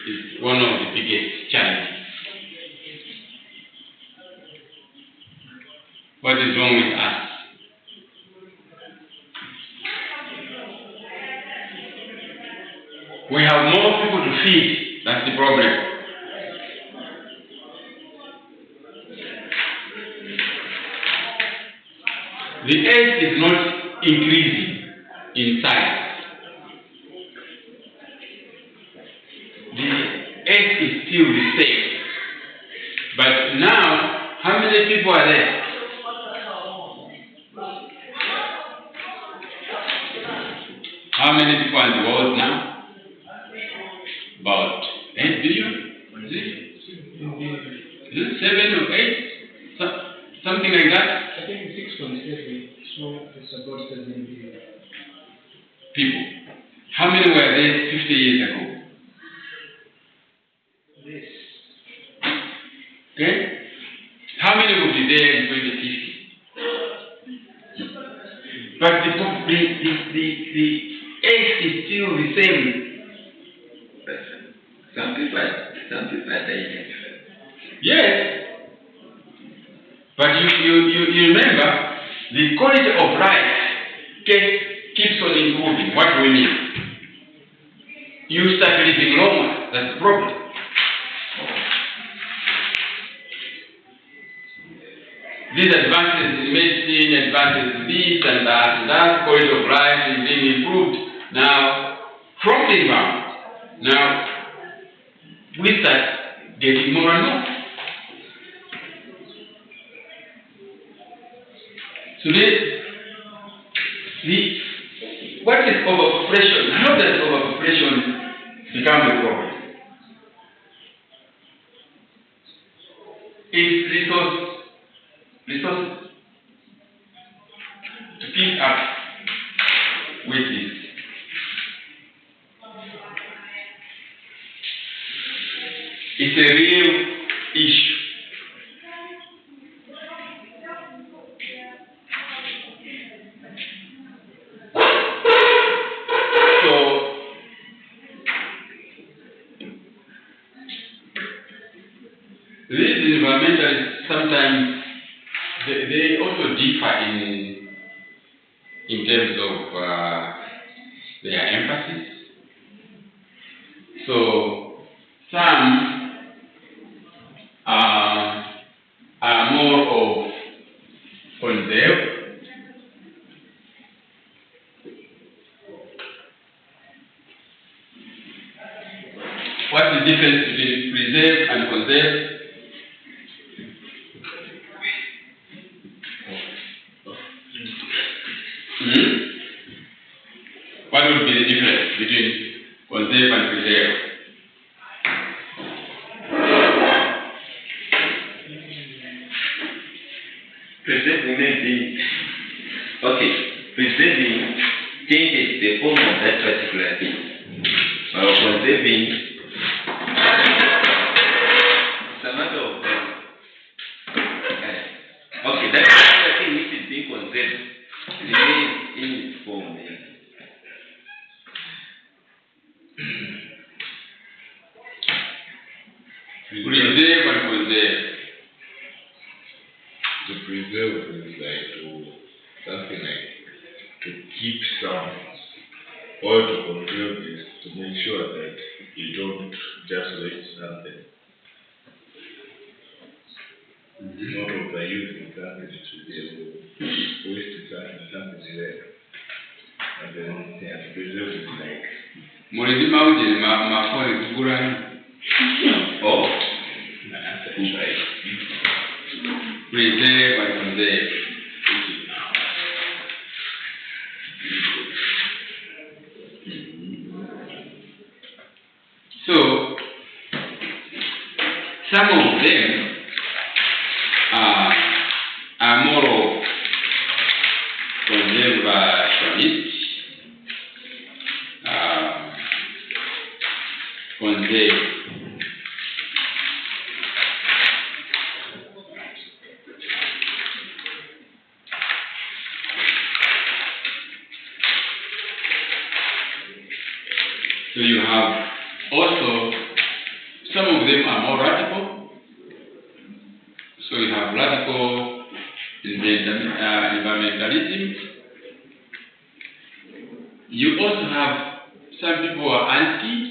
is one of the biggest challenges. What is wrong with us? We have more people to feed. That's the problem. The earth is not increasing in size. The earth is still the same. But now, how many people are there? How many people are in the world now? About 8 billion? Is it 7 or 8? Something like that? I think 6.7. So it's about 7 billion. People. How many were there 50 years ago? Yes. Okay? How many will be there in 2050? But the earth is still the same. Some people are dying. Yes. But you remember, the quality of life keeps on improving. What do we mean? You start living longer. That's the problem. These advances in medicine, advances in this and that, quality of life is being improved now from the environment. Now, we start getting more and more. So what is overpopulation? How does overpopulation become a problem? It's resources to keep up with this. It's a real issue. These environmentalists sometimes they also differ in terms of their emphasis. So some are more of conserve. What's the difference between preserve and conserve? What would be the difference between conserve and preserve? Preserving preserving changes the form of that particular thing. While conserving is a matter of that particular thing which is being conserved remains in its form. Preserve and conserve. To preserve is like something like to keep some, or to conserve is to make sure that you don't just waste something. Not overusing something to be able to waste something there. And then preserve is like That's right. Preserve and conserve. So, some of them are more of conservationists, conserve. So you have also of them are more radical. So you have radical environmentalism. You also have some people who are anti.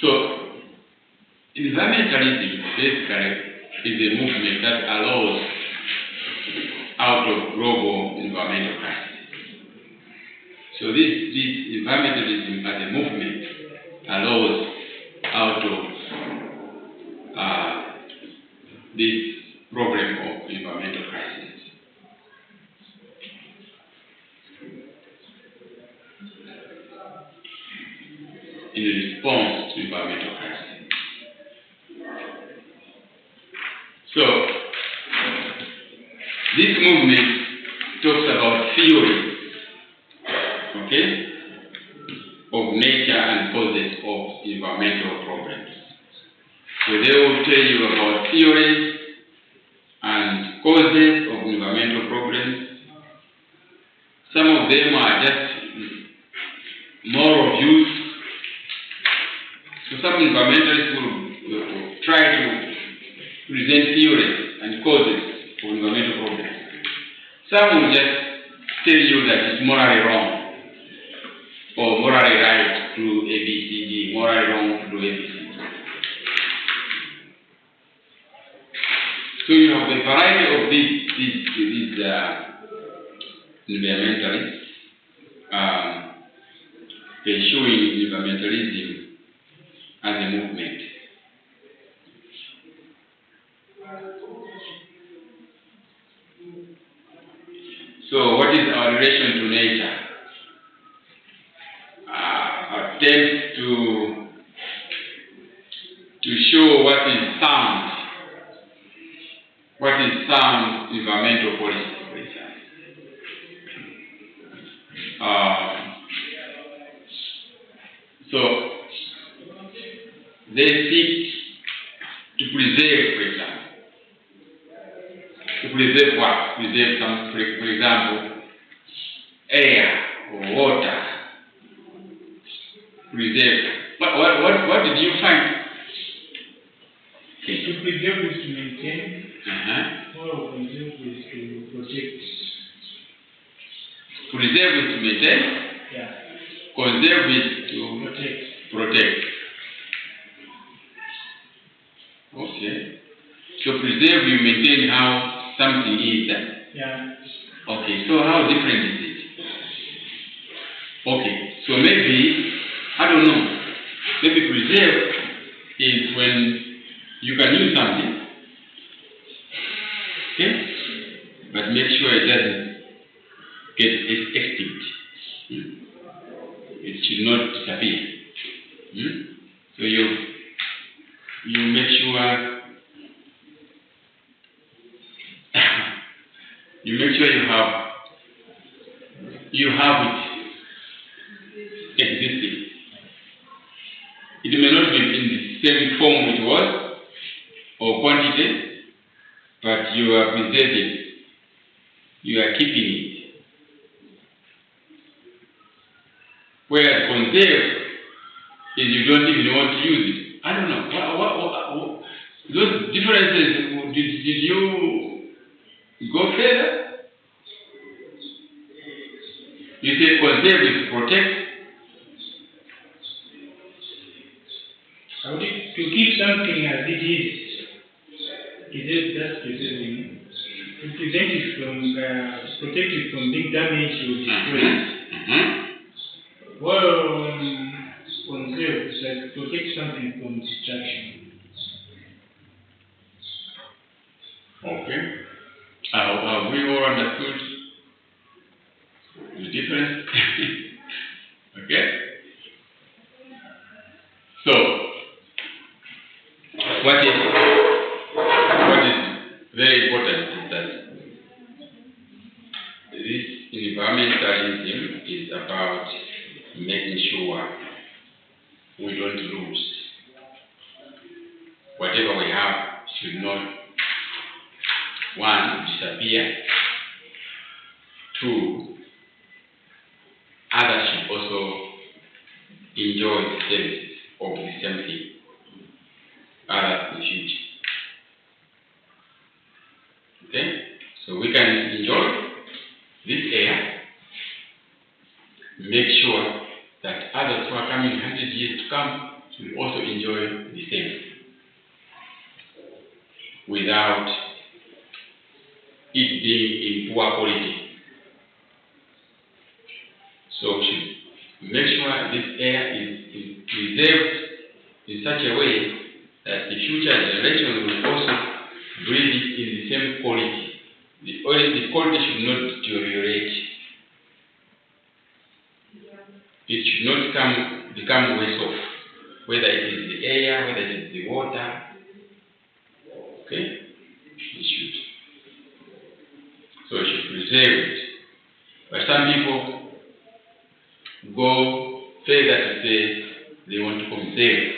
So environmentalism basically is a movement that allows out of global environmental crisis. So this environmentalism as a movement allows out of this problem of environmental crisis. In response to environmental crisis. So this movement talks about theories, okay, of nature and causes of environmental problems. So they will tell you about theories and causes of environmental problems. Some of them are just moral views. So some environmentalists will try to present theories and causes for environmental problems. Some will just tell you that it's morally wrong or morally right to do ABCD, morally wrong to do ABCD. So you have a variety of these environmentalists pursuing environmentalism as a movement. So what is our relation to nature? Attempts to show what is sound environmental policy, for example. So they seek to preserve, for example. To preserve what? Preserve some, for example, air or water. Preserve. What did you find? To preserve is to maintain. Or preserve is to protect. Preserve is to maintain. Yeah. Conserve is to protect. Okay. So preserve, you maintain how something is done. Yeah. Okay, so how different is it? Okay, so maybe, I don't know, maybe preserve is when you can use something, okay, but make sure it doesn't get extinct. It should not disappear. So you make sure you have it existing. It may not be in the same form it was or quantity, but you are preserving, you are keeping it. Whereas conserve is you don't even want to use it. I don't know. What those differences, did you go further? You say conserve is to protect. To keep something as it is just preserving. To prevent it from, protect it from being damaged or destroyed. Well, conserve is like protect something from destruction. Okay. Have we all understood the difference? Okay. So, what is very important is that this environmentalism is about making sure we don't lose. Whatever we have should not one, disappear. Two, others should also enjoy the services of the same thing. Others in the future. Okay? So we can enjoy this air, make sure that others who are coming 100 years to come will also enjoy the same without it being in poor quality. So we should make sure this air is preserved in such a way that the future generation will also breathe it in the same quality. The quality should not deteriorate. It should not become worse off, whether it is the air, whether it is the water. Okay? It should. So it should preserve it. But some people go further to say they want to conserve.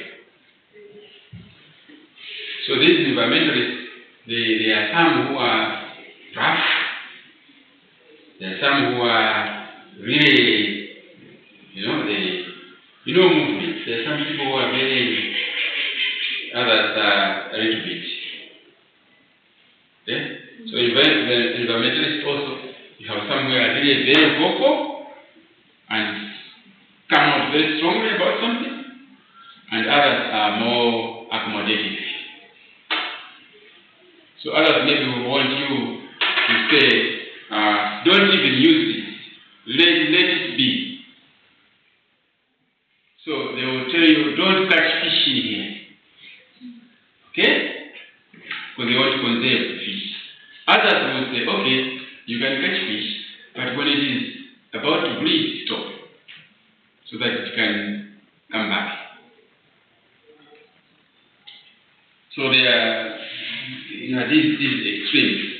So these environmentalists, there are some who are rough, there are some who are really, movement. There are some people who are very, others are a little bit. Okay? So the environmentalists also, you have some who are really very vocal and come out very strongly about something, and others are more accommodative. So others maybe will want you to say, don't even use this, let it be. So they will tell you, don't catch fish in here. Okay? Because they want to conserve the fish. Others will say, okay, you can catch fish, but when it is about to breed, stop, so that it can come back. So there are, these extremes.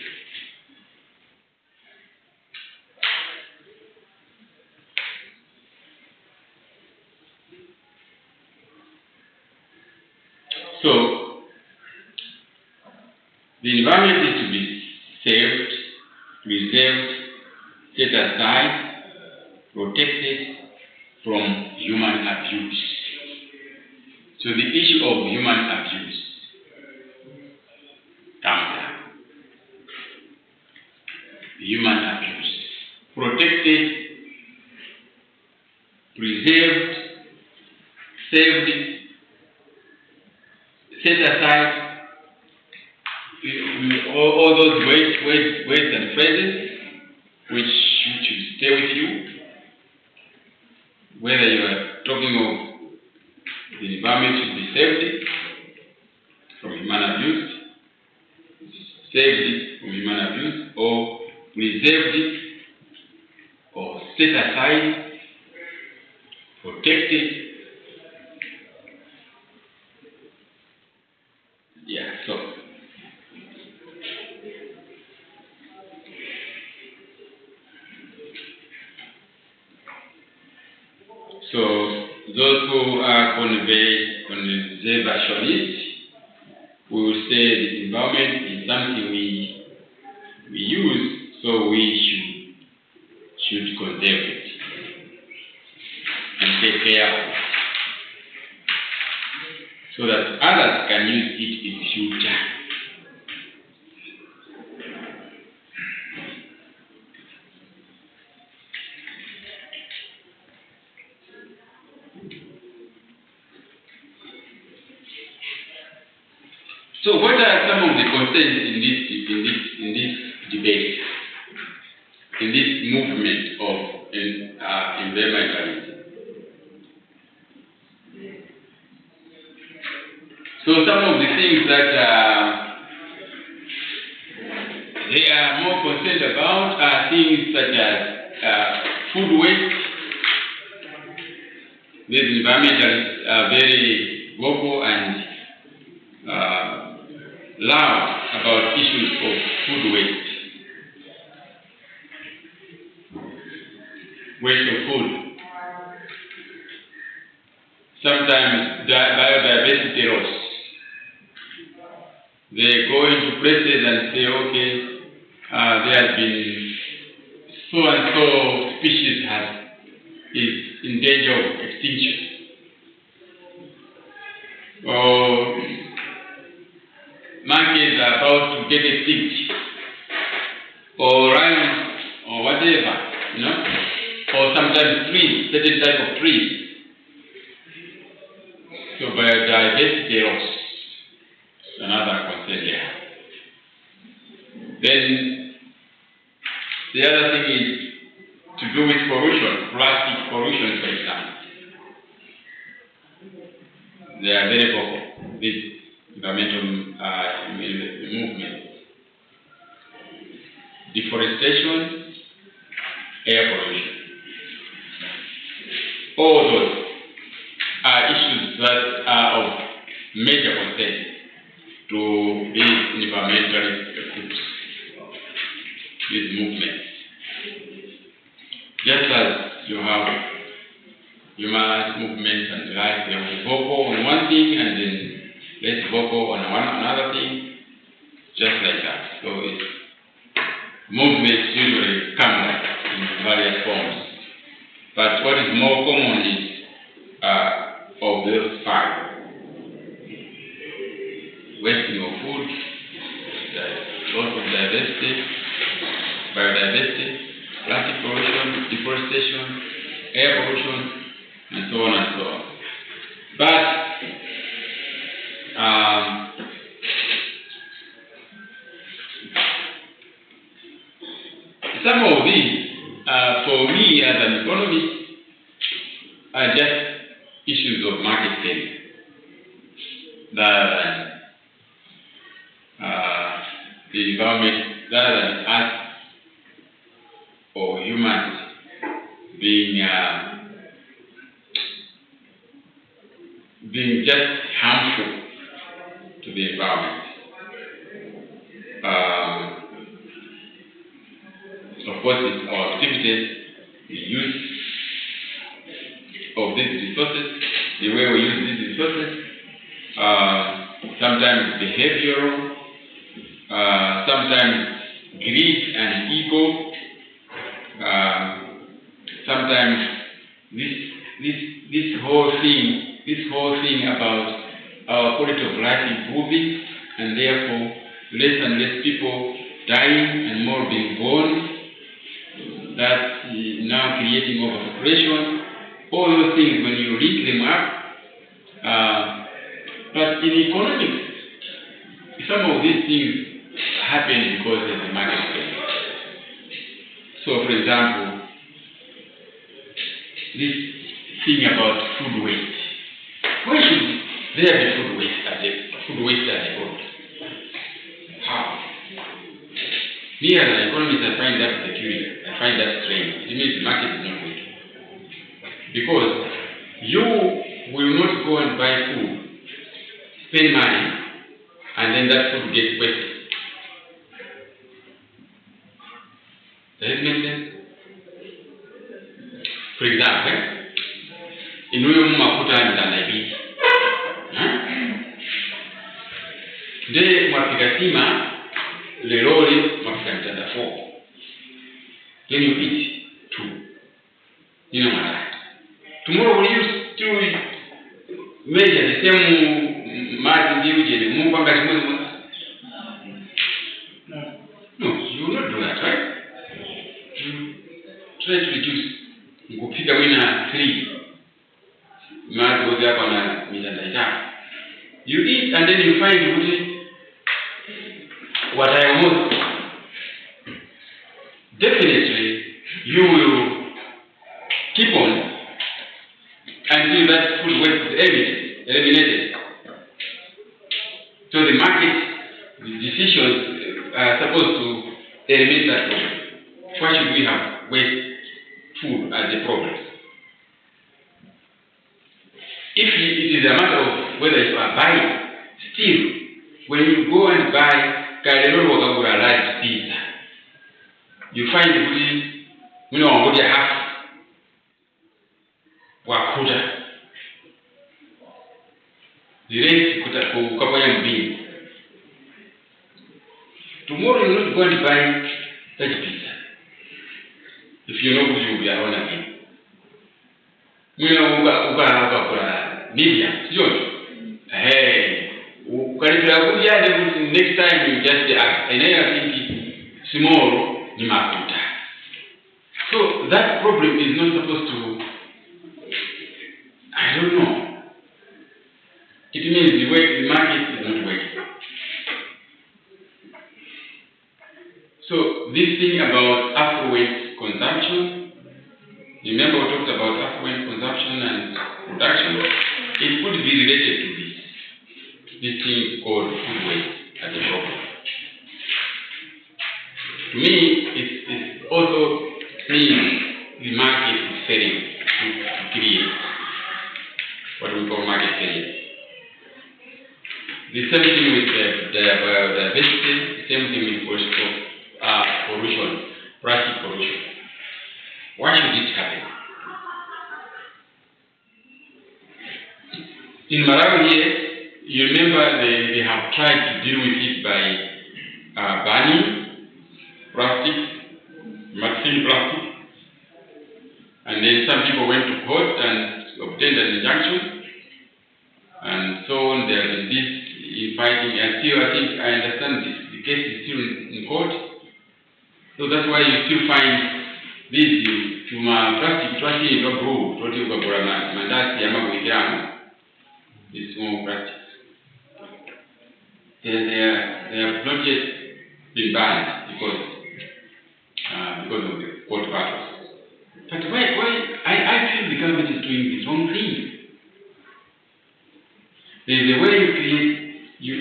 So the environment is to be saved, preserved, set aside, protected from human abuse. So the issue of human abuse comes up. Human abuse. Protected, preserved, saved, set aside, all those words and phrases which should stay with you, whether you are talking of the environment should be saved from human abuse, saved from human abuse, or preserved it, or set aside, protected. Yeah, so those who are conservationists will say the environment is something we use, so we should conserve it and take care of it, so that others can use it in future. So what are some of the concerns in this debate, in this movement of environmentalism? So some of the things that they are more concerned about are things such as food waste. These environmentalists are very vocal and loud about issues of food waste. Waste of food. Sometimes biodiversity loss. They go into places and say, okay, there has been so and so species is in danger of extinction. Or monkeys are about to get extinct. Or rhinos, or whatever, or sometimes trees, certain type of trees. So biodiversity loss, another concern there. Then the other thing is to do with pollution, plastic pollution, for example. They are very vocal, this environmental movement. Deforestation, air pollution. All those are issues that are of major concern to these environmentalist groups, these movements. Just as you have human movements and the like, they will vocal on one thing and then less vocal on another thing, just like that. So it's movements usually come in various forms. But what is more common is of those five. Wasting of food, loss of diversity, biodiversity, plastic pollution, deforestation, air pollution, and so on and so on. But some of these, for me as an economist, are just issues of market failure, rather than the environment, rather than us or humans being just harmful to the environment. Of course, it's our activities, the use of these resources, the way we use these resources, sometimes behavioral, sometimes greed and ego, sometimes this whole thing about our quality of life improving, and therefore less and less people dying and more being born, that is now creating overpopulation. All those things, when you link them up, but in economics, some of these things happen because there's a market failure. So, for example, this thing about food waste. Why should there be food waste as a whole? How? Me as an economist, I find that peculiar. I find that strange. It means the market is not going to. Because you will not go and buy food, spend money, and then that food gets wasted. Does it make sense? For example, in huyo mafuta mtandaibi. Today, mwapika sima, lelori mwapika mtanda 4. Then you eat 2. You know what I mean? Tomorrow we use to measure the same margin division. No, you will not do that, right? You try to reduce. Kupika wina 3. Mark goes up on a meter. You eat and then you find what I want. Definitely, you will keep on until that food waste is eliminated. So the market, the decisions are supposed to eliminate that problem. Why should we have waste food as a problem? If it is a matter of whether you are buying, still, when you go and buy a large pizza, you find what half wakuta. The rest kukafanya mbili. tomorrow you're not going to buy such pizza. If you know who you are on again. You know, media, hey, next time you just ask, and then I think tomorrow you makuta. So that problem is not supposed to, I don't know. It means the market is not working. So this thing about affluent consumption, remember we talked about affluent consumption and production, it could be related to this thing called food waste as a problem. To me, it also means the market is failing to create what we call market failure. The same thing with biodiversity, the same thing with pollution, plastic pollution. Why should it happen? In Malawi here, you remember they have tried to deal with it by banning plastic, machine plastic, and then some people went to court and obtained an injunction, and so on. There has been this fighting, and still I think I understand this. The case is still in court, so that's why you still find this plastic trashi no brew, toti ukagura mandasi ama kuikiramo. These small plastics. They have not yet been banned because of the court battles. But why I feel the government is doing the wrong thing. There's a way you create, you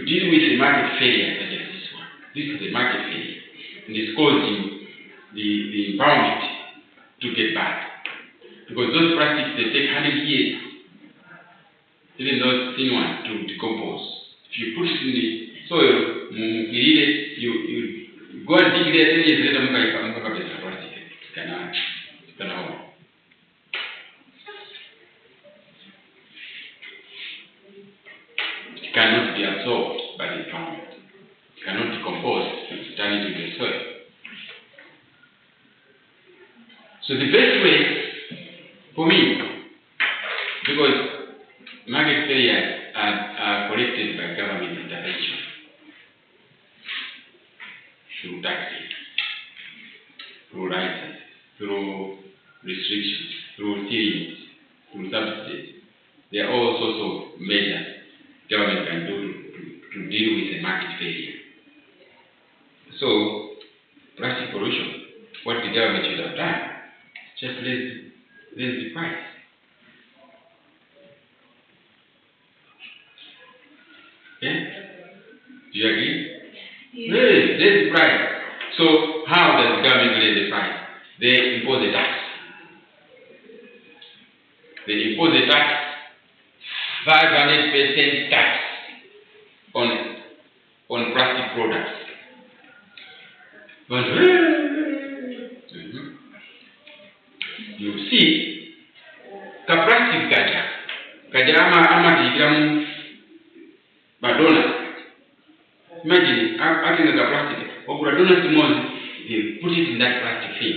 deal with the market failure such as this one. This is the market failure. And it's causing the environment to get bad. Because those plastics, they take 100 years, even those thin ones, to decompose. If you put it in the soil, you go and dig there 10 years later, plastic. It cannot be absorbed by the environment. It cannot decompose and turn into the soil. So the best way for me, because market failures are corrected by government intervention through taxes, through licenses, through restrictions, through tyrannies, through subsidies. There are all sorts of measures government can do to deal with a market failure. So, plastic pollution, what the government should have done, just raise the price. Okay? Do you agree? Yeah. Raise the price. So, how does the government raise the price? They impose a tax. They impose a tax, 500% tax on plastic products. But you see, the plastic kaja ama digramu badona. Imagine, acting like a plastic, or badona simon, they put it in that plastic thing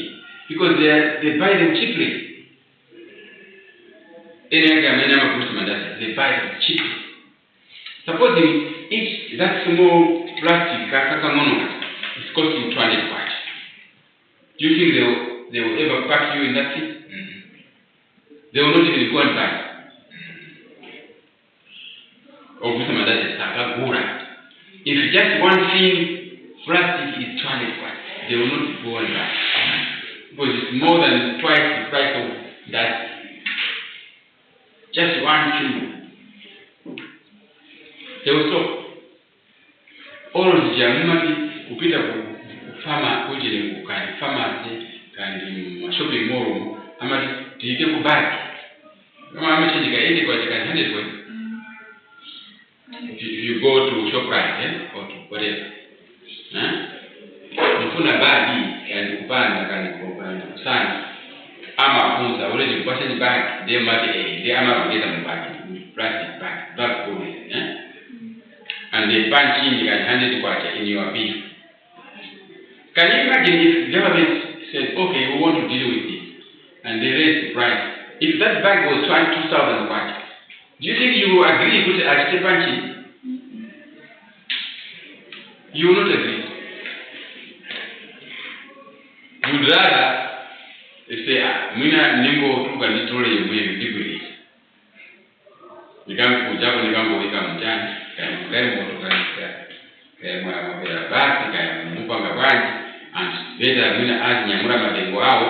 because they buy them cheaply. They buy them cheaply. Supposing each that small plastic is costing 200 baht. Do you think they will ever pack you in that thing? They will not even go and buy. If just one thing plastic is 200 baht, they will not go and buy. Because it's more than twice the price of that. Just one thing. They will stop. All of the Jamaican upita kufama kujile kukani pharmacy kandi shopping mall ama tike kubaki. Kama amechindika ende kwa chika 100 kwa. If you go to ShopRite or to whatever. Mfuna bagi and kupanda kandi kusana. Ama funza already kupasha ni bag they mati they ama kuleta mbagi plastic bag food and they punch in and hand it in your bill Can you imagine if government said, okay, we want to deal with this, and they raise the price? If that bag was 2,000 baht, do you think you will agree with the Achepanchi? You will not agree. You would rather say, Mina Nimbo took a little way with Nikamkuja nikambo wika mjani kaya moto kaya mwa basi kaya mpanga bani and beta mina azi nyamura madengo hao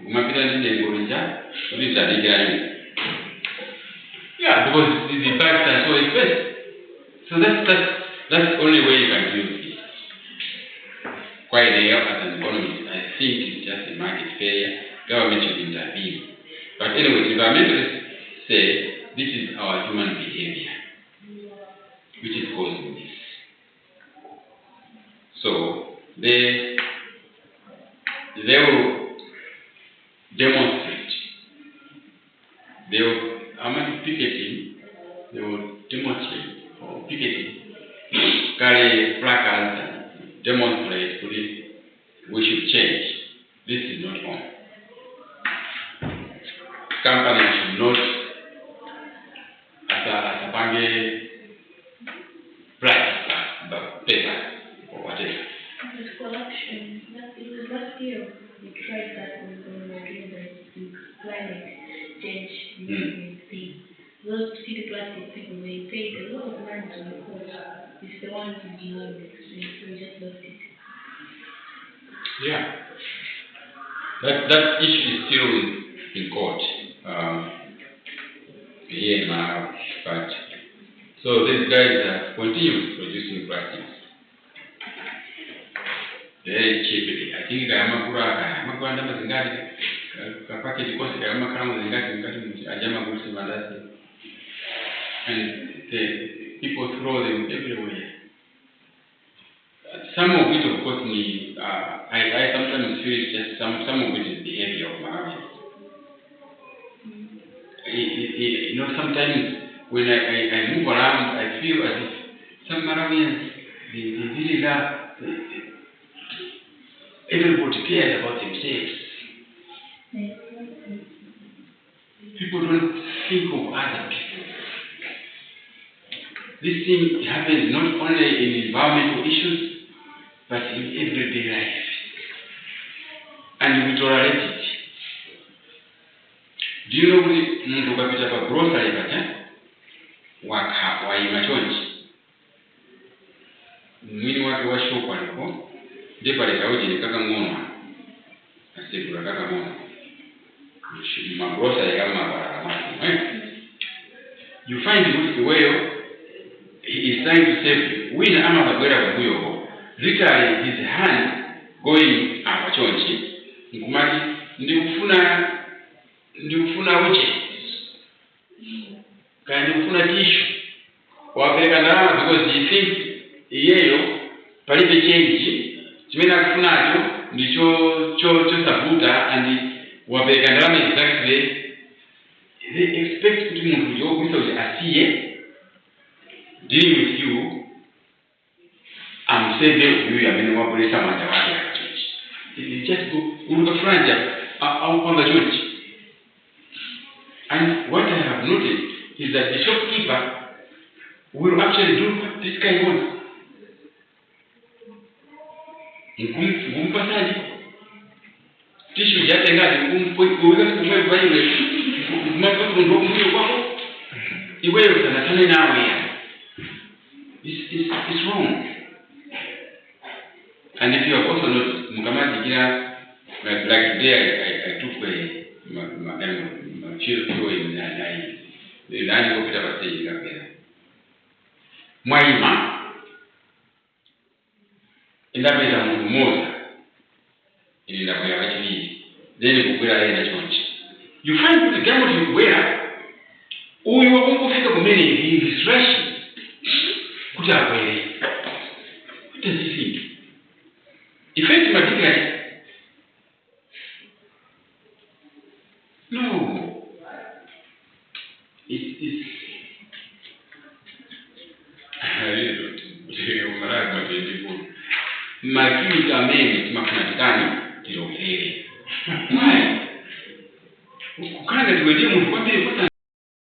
kumapita ndengo nja ulisa digani. Yeah, because the bags are so expensive. So that's the only way you can do it. Quite there as an economist, I think it's just a market failure. Government should intervene. But anyway, environmentalists say this is our human behavior which is causing this. So they will demonstrate. They will, picketing, they will demonstrate or picketing, carry placards and demonstrate police. We should change. This is not on. Companies should not as a price, but paper or whatever. It's corruption. It was last year we tried that when we were doing the climate change thing. Those city plastic people, they paid a lot of money to the court. It's the ones who denied it, so we just lost it. Yeah. That issue is still in court. Here in my but so these guys continue producing plastics very cheaply. I think Makura Mazingati package cost Makara Zingati Ajama Gulsi Mandasi, and the people throw them everywhere. Some of it, of course, I sometimes feel it's just some of it is behavior of Malawians. Sometimes when I move around, I feel as if some Malawians, they really love, everybody cares about themselves. People don't think of other people. This thing happens not only in environmental issues, but in everyday life. And we tolerate it. Do you know mtu kapita kwa grocery kata waima chonji mwini wake wa shop aliko ndipo alikaoje ni kaka ngoma asibura kaka ngoma ma grocery kama barabara. You find the way he is trying to save you. When another gwera kuyo literally his hand going apa chonji nkumati ndikufuna uche kandi ufuna tishu wapeleka ndalama because he thinks yeyo palibe change chimene akufunacho ndicho sabuta and wapeleka ndalama exactly. They expect kuti munthu yokuisa kuti asiye dealing with you amseve uyu amene wapulesa manja wake akachochi. It just go ulukafuranja au kwamba chochi. And what I have noticed is that the shopkeeper will actually do what this guy wants. Ngumpasaji tishu yake ngani kuweka kumwe vile kumwe ndo kumwe kwako iwe sana nawe ya. It's wrong. And if you have also noticed mukamaji kila like today I took my children in the line of the stage kapera mwaima indapeza mundu mmoja ili ndakwera wachili then kukwera yena chonchi. You find that the government kukwera uyu wakungofika kumene is rushing kuti akwere. What does he think? Effect material. No. It's I really don't. Makini kameni satani tilowerere. Why? Kukanga tiwedye muntu kwambire kwata